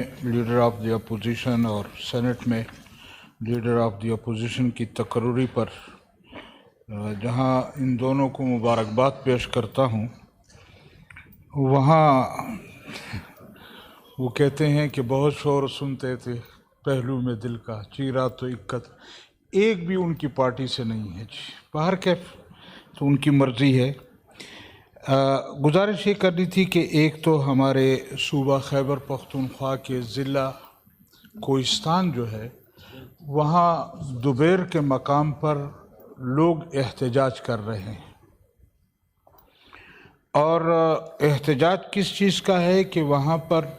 Leader of the opposition और senate में leader of the opposition की तकर्री पर जहां इन दोनों को मुबारकबाद पेश करता हूं, वहां वो कहते हैं कि बहुत शोर सुनते थे पहलू में दिल का, चीरा तो इक्कत एक भी उनकी पार्टी से नहीं है जी। बाहर कैफ तो उनकी मर्ज़ी है। गुजारिश ये करनी थी कि एक तो हमारे सूबा खैबर पख्तूनख्वा के ज़िला कोहिस्तान जो है, वहाँ दुबेर के मकाम पर लोग एहतजाज कर रहे हैं, और एहतजाज किस चीज़ का है कि वहाँ पर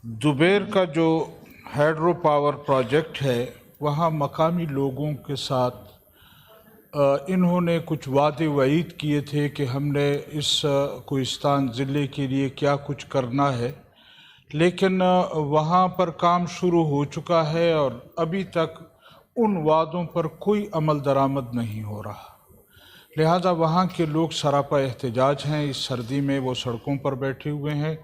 दुबेर का जो हाइड्रो पावर प्रोजेक्ट है, वहाँ मकामी लोगों के साथ इन्होंने कुछ वादे वईद किए थे कि हमने इस कोहिस्तान ज़िले के लिए क्या कुछ करना है, लेकिन वहाँ पर काम शुरू हो चुका है और अभी तक उन वादों पर कोई अमल दरामद नहीं हो रहा। लिहाजा वहाँ के लोग सरापा एहतजाज हैं। इस सर्दी में वो सड़कों पर बैठे हुए हैं।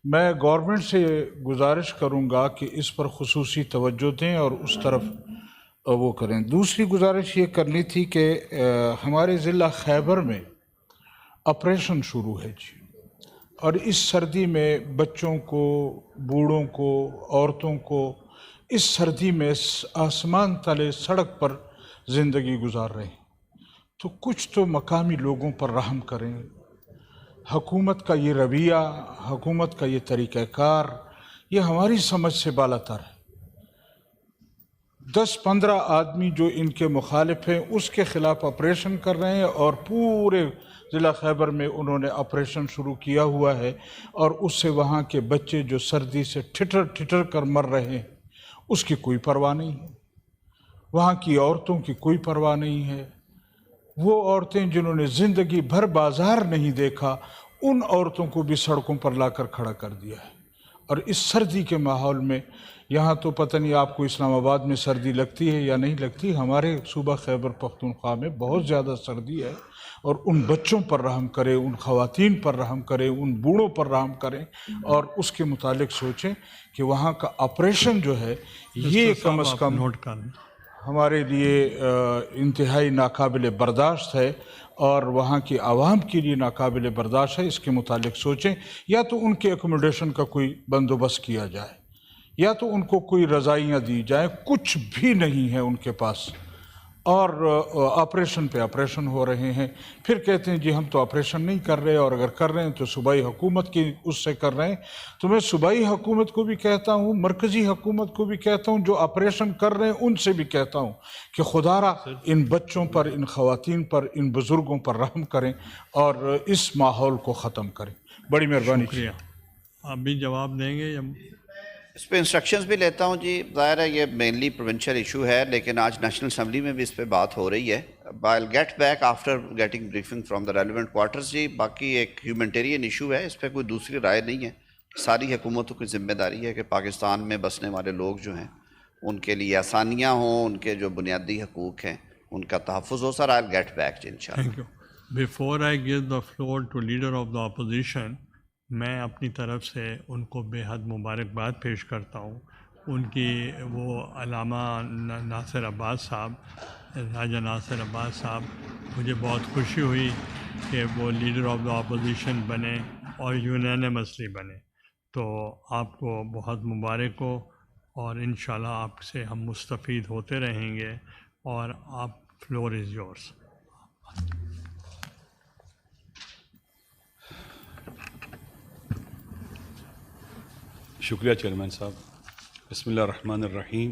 मैं गवर्नमेंट से गुजारिश करूँगा कि इस पर खुसूसी तवज्जो दें और उस तरफ वो करें। दूसरी गुजारिश ये करनी थी कि हमारे ज़िला खैबर में ऑपरेशन शुरू है जी, और इस सर्दी में बच्चों को, बूढ़ों को, औरतों को इस सर्दी में आसमान तले सड़क पर ज़िंदगी गुजार रहे हैं, तो कुछ तो मकामी लोगों पर रहम करें। हुकूमत का ये रवैया, हुकूमत का ये तरीक़ाकार, ये हमारी समझ से बालातर है। 10-15 आदमी जो इनके मुखालिफ हैं उसके ख़िलाफ़ ऑपरेशन कर रहे हैं, और पूरे ज़िला खैबर में उन्होंने ऑपरेशन शुरू किया हुआ है, और उससे वहाँ के बच्चे जो सर्दी से ठिठर ठिठर कर मर रहे हैं उसकी कोई परवाह नहीं है। वहाँ की औरतों की कोई परवाह नहीं है। वो औरतें जिन्होंने ज़िंदगी भर बाज़ार नहीं देखा, उन औरतों को भी सड़कों पर लाकर खड़ा कर दिया है। और इस सर्दी के माहौल में, यहाँ तो पता नहीं आपको इस्लामाबाद में सर्दी लगती है या नहीं लगती, हमारे सूबा खैबर पख्तूनख्वा में बहुत ज़्यादा सर्दी है। और उन बच्चों पर रहम करें, उन ख़वातीन पर रहम करें, उन बूढ़ों पर रहम करें, और उसके मुतालिक सोचें कि वहाँ का ऑपरेशन जो है ये कम अज़ कम नोट कर हमारे लिए इंतहाई नाकाबिल बर्दाश्त है, और वहाँ की आवाम के लिए नाकाबिल बर्दाश्त है। इसके मुतालिक सोचें, या तो उनके एकोमोडेशन का कोई बंदोबस्त किया जाए, या तो उनको कोई रज़ाइयाँ दी जाए। कुछ भी नहीं है उनके पास, और ऑपरेशन पे ऑपरेशन हो रहे हैं। फिर कहते हैं जी हम तो ऑपरेशन नहीं कर रहे, और अगर कर रहे हैं तो सूबाई हुकूमत की उससे कर रहे हैं। तो मैं सूबाई हुकूमत को भी कहता हूँ, मरकज़ी हुकूमत को भी कहता हूँ, जो ऑपरेशन कर रहे हैं उनसे भी कहता हूँ कि खुदारा इन बच्चों पर, इन ख़वातीन पर, इन बुज़ुर्गों पर रहम करें और इस माहौल को ख़त्म करें। बड़ी मेहरबानी। आप भी जवाब देंगे या इस पर इंस्ट्रक्शंस भी लेता हूँ जी। ज़ाहिर है ये मेनली प्रोविंशियल इशू है, लेकिन आज नेशनल असम्बली में भी इस पर बात हो रही है। I will get back after getting briefing from the relevant quarters जी। बाकी एक ह्यूमैनिटेरियन इशू है, इस पर कोई दूसरी राय नहीं है। सारी हुकूमतों की जिम्मेदारी है कि पाकिस्तान में बसने वाले लोग जो हैं उनके लिए आसानियाँ हों, उनके जो बुनियादी हकूक़ हैं उनका तहफ़्फ़ुज़ हो। Sir I will get back जी इंशाअल्लाह। Thank you. Before I give the floor to leader of the opposition, मैं अपनी तरफ से उनको बेहद मुबारकबाद पेश करता हूँ। उनकी वो अल्लामा नासिर अब्बास साहब, राजा नासिर अब्बास साहब, मुझे बहुत खुशी हुई कि वो लीडर ऑफ द अपोजिशन बने और यूनानिमसली बने। तो आपको बहुत मुबारक हो, और इंशाल्लाह आपसे हम मुस्तफ़ीद होते रहेंगे। और आप, फ्लोर इज़ योर्स। शुक्रिया चेयरमैन साहब। बिस्मिल्लाहिर्रहमानिर्रहीम।